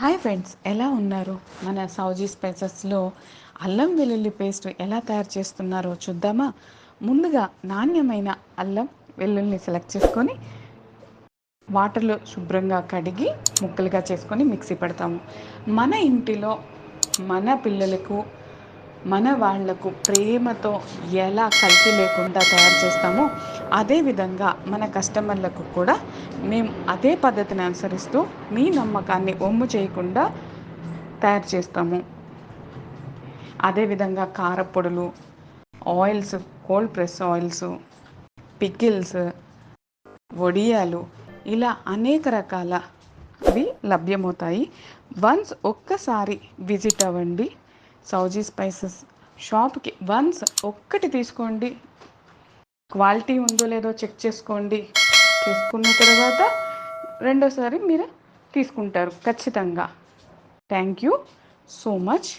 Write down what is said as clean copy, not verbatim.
Hi friends, ఎలా ఉన్నారు? మన సౌజీ స్పైసెస్లో అల్లం వెల్లుల్లి పేస్ట్ ఎలా తయారు చేస్తున్నారో చూద్దామా. ముందుగా నాణ్యమైన అల్లం వెల్లుల్లిని సెలెక్ట్ చేసుకొని వాటర్లో శుభ్రంగా కడిగి ముక్కలుగా చేసుకొని మిక్సీ పెడతాము. మన ఇంటిలో మన పిల్లలకు మన వాళ్లకు ప్రేమతో ఎలా కల్తీ లేకుండా తయారు చేస్తామో అదేవిధంగా మన కస్టమర్లకు కూడా మేము అదే పద్ధతిని అనుసరిస్తూ మీ నమ్మకాన్ని ఒమ్ము చేయకుండా తయారు చేస్తాము. అదేవిధంగా కారపొడులు, oils, cold press oils, pickles, వడియాలు, ఇలా అనేక రకాలవి లభ్యమవుతాయి. వన్స్ ఒక్కసారి విజిట్ అవ్వండి సౌజీ స్పైసెస్ షాప్కి. వన్స్ ఒక్కటి తీసుకోండి, క్వాలిటీ ఉందో లేదో చెక్ చేసుకోండి. చేసుకున్న తర్వాత రెండోసారి మీరు తీసుకుంటారు ఖచ్చితంగా. Thank you so much.